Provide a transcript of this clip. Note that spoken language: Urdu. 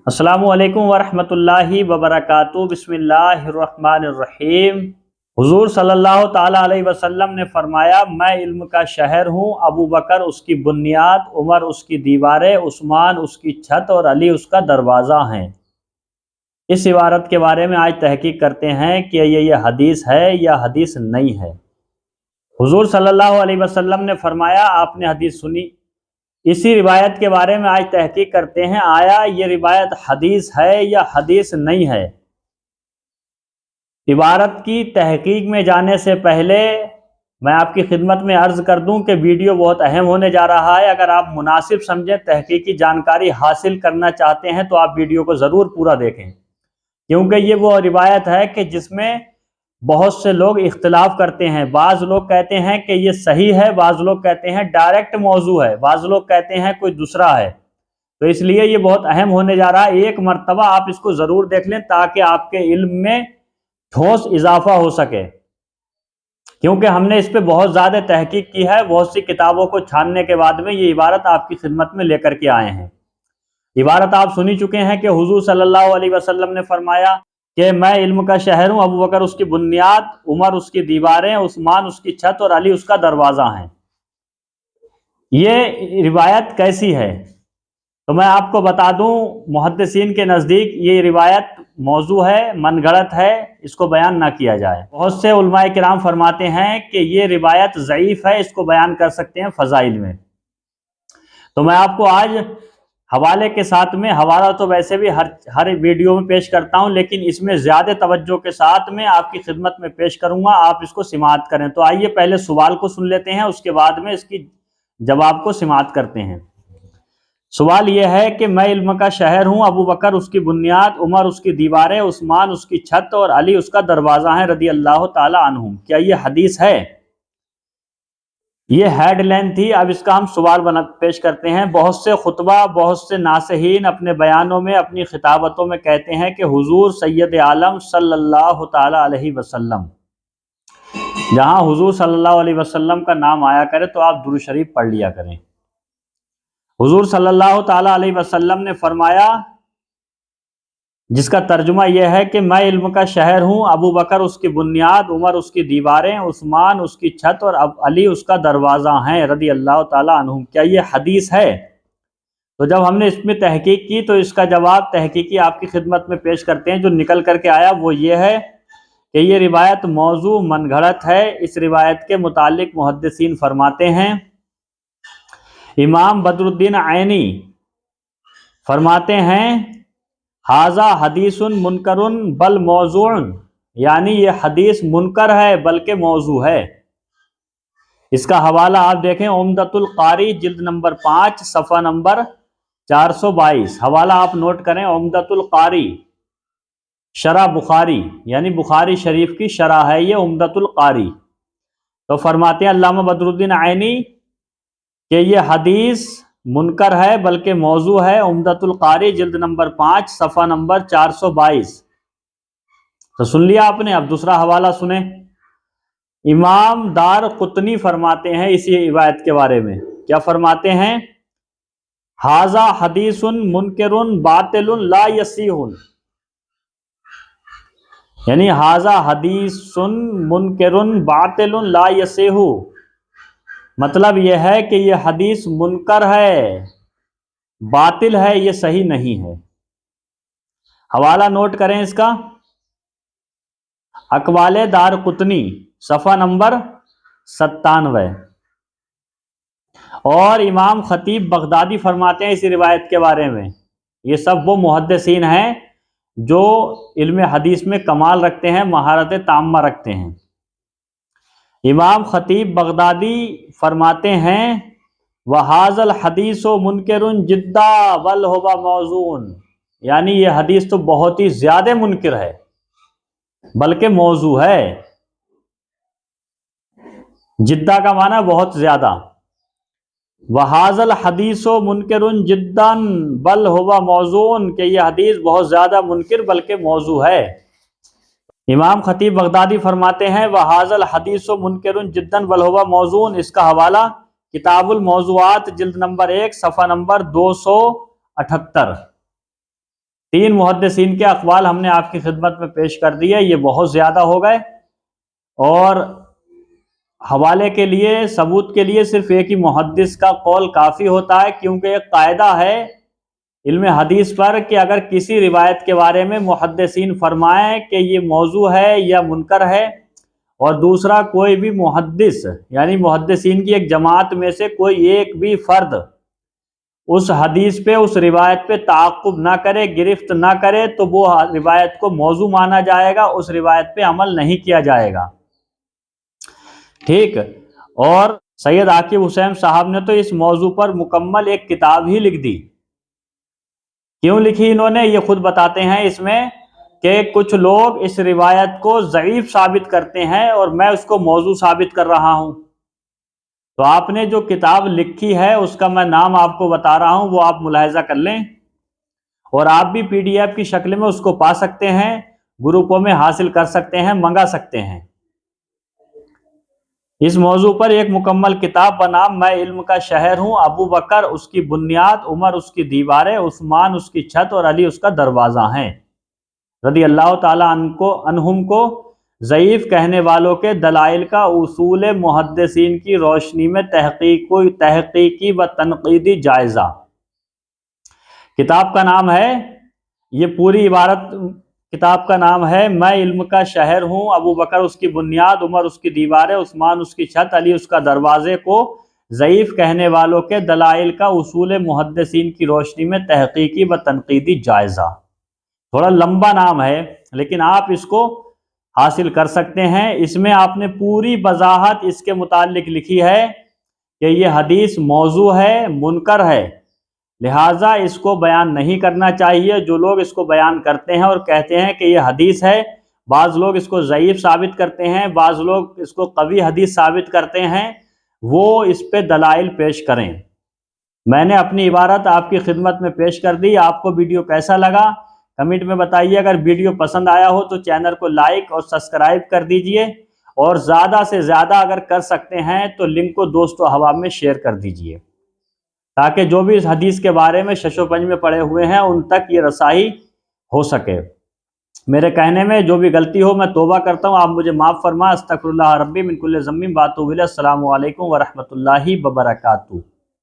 السلام علیکم ورحمۃ اللہ وبرکاتہ۔ بسم اللہ الرحمن الرحیم۔ حضور صلی اللہ تعالیٰ علیہ وسلم نے فرمایا، میں علم کا شہر ہوں، ابو بکر اس کی بنیاد، عمر اس کی دیواریں، عثمان اس کی چھت اور علی اس کا دروازہ ہیں۔ اس عبارت کے بارے میں آج تحقیق کرتے ہیں کہ یہ حدیث ہے یا حدیث نہیں ہے۔ حضور صلی اللہ علیہ وسلم نے فرمایا، آپ نے حدیث سنی، اسی روایت کے بارے میں آج تحقیق کرتے ہیں، آیا یہ روایت حدیث ہے یا حدیث نہیں ہے۔ عبارت کی تحقیق میں جانے سے پہلے میں آپ کی خدمت میں عرض کر دوں کہ ویڈیو بہت اہم ہونے جا رہا ہے۔ اگر آپ مناسب سمجھیں، تحقیقی جانکاری حاصل کرنا چاہتے ہیں تو آپ ویڈیو کو ضرور پورا دیکھیں، کیونکہ یہ وہ روایت ہے کہ جس میں بہت سے لوگ اختلاف کرتے ہیں۔ بعض لوگ کہتے ہیں کہ یہ صحیح ہے، بعض لوگ کہتے ہیں ڈائریکٹ موضوع ہے، بعض لوگ کہتے ہیں کوئی دوسرا ہے۔ تو اس لیے یہ بہت اہم ہونے جا رہا ہے، ایک مرتبہ آپ اس کو ضرور دیکھ لیں تاکہ آپ کے علم میں ٹھوس اضافہ ہو سکے، کیونکہ ہم نے اس پہ بہت زیادہ تحقیق کی ہے۔ بہت سی کتابوں کو چھاننے کے بعد میں یہ عبارت آپ کی خدمت میں لے کر کے آئے ہیں۔ عبارت آپ سنی چکے ہیں کہ حضور صلی اللہ علیہ وسلم نے فرمایا کہ میں علم کا شہر ہوں، ابو بکر اس کی بنیاد، عمر اس کی دیواریں، عثمان اس کی چھت اور علی اس کا دروازہ ہیں۔ یہ روایت کیسی ہے تو میں آپ کو بتا دوں، محدثین کے نزدیک یہ روایت موضوع ہے، من گھڑت ہے، اس کو بیان نہ کیا جائے۔ بہت سے علماء کرام فرماتے ہیں کہ یہ روایت ضعیف ہے، اس کو بیان کر سکتے ہیں فضائل میں۔ تو میں آپ کو آج حوالے کے ساتھ میں، حوالہ تو ویسے بھی ہر ویڈیو میں پیش کرتا ہوں، لیکن اس میں زیادہ توجہ کے ساتھ میں آپ کی خدمت میں پیش کروں گا، آپ اس کو سماعت کریں۔ تو آئیے پہلے سوال کو سن لیتے ہیں، اس کے بعد میں اس کی جواب کو سماعت کرتے ہیں۔ سوال یہ ہے کہ میں علم کا شہر ہوں، ابو بکر اس کی بنیاد، عمر اس کی دیواریں، عثمان اس کی چھت اور علی اس کا دروازہ ہیں رضی اللہ تعالی عنہم۔ کیا یہ حدیث ہے؟ یہ ہیڈ لائن تھی، اب اس کا ہم سوال پیش کرتے ہیں۔ بہت سے خطبہ، بہت سے ناصحین اپنے بیانوں میں، اپنی خطابتوں میں کہتے ہیں کہ حضور سید عالم صلی اللہ تعالی علیہ وسلم، جہاں حضور صلی اللہ علیہ وسلم کا نام آیا کرے تو آپ درود شریف پڑھ لیا کریں۔ حضور صلی اللہ تعالی علیہ وسلم نے فرمایا، جس کا ترجمہ یہ ہے کہ میں علم کا شہر ہوں، ابو بکر اس کی بنیاد، عمر اس کی دیواریں، عثمان اس کی چھت اور علی اس کا دروازہ ہیں رضی اللہ تعالیٰ عنہم۔ کیا یہ حدیث ہے؟ تو جب ہم نے اس میں تحقیق کی تو اس کا جواب تحقیقی آپ کی خدمت میں پیش کرتے ہیں۔ جو نکل کر کے آیا وہ یہ ہے کہ یہ روایت موضوع، من گھڑت ہے۔ اس روایت کے متعلق محدثین فرماتے ہیں، امام بدر الدین عینی فرماتے ہیں، ھذا حدیث منکر بل موضوع، یعنی یہ حدیث منکر ہے بلکہ موضوع ہے۔ اس کا حوالہ آپ دیکھیں، عمدۃ القاری جلد نمبر 5 صفحہ نمبر 422۔ حوالہ آپ نوٹ کریں، عمدۃ القاری شرح بخاری، یعنی بخاری شریف کی شرح ہے یہ عمدۃ القاری۔ تو فرماتے ہیں علامہ بدر الدین عینی کہ یہ حدیث منکر ہے بلکہ موضوع ہے، عمدۃ القاری جلد نمبر 5 صفحہ نمبر 422۔ تو سن لیا آپ نے، اب دوسرا حوالہ سنیں۔ امام دار قطنی فرماتے ہیں اسی روایت کے بارے میں، کیا فرماتے ہیں؟ ھذا حدیث منکر باطل لا یصیح، یعنی ھذا حدیث منکر باطل لا یصیح، مطلب یہ ہے کہ یہ حدیث منکر ہے، باطل ہے، یہ صحیح نہیں ہے۔ حوالہ نوٹ کریں اس کا، اقوال دار قطنی صفحہ نمبر 97۔ اور امام خطیب بغدادی فرماتے ہیں اسی روایت کے بارے میں، یہ سب وہ محدثین ہیں جو علم حدیث میں کمال رکھتے ہیں، مہارت تامہ رکھتے ہیں۔ امام خطیب بغدادی فرماتے ہیں، وَهَذَا الْحَدِيثُ مُنْكِرٌ جِدًّا بَلْ هُوَ مَوْضُوعٌ، یعنی یہ حدیث تو بہت ہی زیادہ منکر ہے بلکہ موضوع ہے۔ جدہ کا معنی بہت زیادہ، وَهَذَا الْحَدِيثُ مُنْكِرٌ جِدًّا بَلْ هُوَ مَوْضُوعٌ، کہ یہ حدیث بہت زیادہ منکر بلکہ موضوع ہے۔ امام خطیب بغدادی فرماتے ہیں، وَهَذَا الْحَدِيثُ مُنْكِرٌ جِدًّا بَلْ هُوَ مَوْضُوعٌ، اس کا حوالہ کتاب الموضوعات جلد نمبر 1 صفحہ نمبر 278۔ 3 محدثین کے اقوال ہم نے آپ کی خدمت میں پیش کر دیے، یہ بہت زیادہ ہو گئے، اور حوالے کے لیے، ثبوت کے لیے صرف ایک ہی محدث کا قول کافی ہوتا ہے، کیونکہ ایک قاعدہ ہے علم حدیث پر کہ اگر کسی روایت کے بارے میں محدثین فرمائیں کہ یہ موضوع ہے یا منکر ہے، اور دوسرا کوئی بھی محدث یعنی محدثین کی ایک جماعت میں سے کوئی ایک بھی فرد اس حدیث پہ، اس روایت پہ تعاقب نہ کرے، گرفت نہ کرے، تو وہ روایت کو موضوع مانا جائے گا، اس روایت پہ عمل نہیں کیا جائے گا۔ ٹھیک، اور سید عاقب حسین صاحب نے تو اس موضوع پر مکمل ایک کتاب ہی لکھ دی۔ کیوں لکھی انہوں نے؟ یہ خود بتاتے ہیں اس میں کہ کچھ لوگ اس روایت کو ضعیف ثابت کرتے ہیں اور میں اس کو موضوع ثابت کر رہا ہوں۔ تو آپ نے جو کتاب لکھی ہے اس کا میں نام آپ کو بتا رہا ہوں، وہ آپ ملاحظہ کر لیں، اور آپ بھی PDF کی شکل میں اس کو پا سکتے ہیں، گروپوں میں حاصل کر سکتے ہیں، منگا سکتے ہیں۔ اس موضوع پر ایک مکمل کتاب بنام میں علم کا شہر ہوں، ابو بکر اس کی بنیاد، عمر اس کی دیواریں، عثمان اس کی چھت اور علی اس کا دروازہ ہیں، رضی اللہ تعالیٰ عنہم کو ضعیف کہنے والوں کے دلائل کا اصول محدثین کی روشنی میں تحقیقی و تنقیدی جائزہ۔ کتاب کا نام ہے، یہ پوری عبارت کتاب کا نام ہے میں علم کا شہر ہوں، ابو بکر اس کی بنیاد، عمر اس کی دیواریں، عثمان اس کی چھت، علی اس کا دروازے کو ضعیف کہنے والوں کے دلائل کا اصول محدثین کی روشنی میں تحقیقی و تنقیدی جائزہ۔ تھوڑا لمبا نام ہے لیکن آپ اس کو حاصل کر سکتے ہیں۔ اس میں آپ نے پوری وضاحت اس کے متعلق لکھی ہے کہ یہ حدیث موضوع ہے، منکر ہے، لہٰذا اس کو بیان نہیں کرنا چاہیے۔ جو لوگ اس کو بیان کرتے ہیں اور کہتے ہیں کہ یہ حدیث ہے، بعض لوگ اس کو ضعیف ثابت کرتے ہیں، بعض لوگ اس کو قوی حدیث ثابت کرتے ہیں، وہ اس پہ دلائل پیش کریں۔ میں نے اپنی عبارت آپ کی خدمت میں پیش کر دی۔ آپ کو ویڈیو کیسا لگا کمنٹ میں بتائیے۔ اگر ویڈیو پسند آیا ہو تو چینل کو لائک اور سبسکرائب کر دیجئے، اور زیادہ سے زیادہ اگر کر سکتے ہیں تو لنک کو دوست و احباب میں شیئر کر دیجئے، تاکہ جو بھی اس حدیث کے بارے میں شش و پنج میں پڑے ہوئے ہیں ان تک یہ رسائی ہو سکے۔ میرے کہنے میں جو بھی غلطی ہو میں توبہ کرتا ہوں، آپ مجھے معاف فرما۔ استغفر اللہ ربی من کل ذنب واتوب الیہ۔ السلام علیکم ورحمۃ اللہ وبرکاتہ۔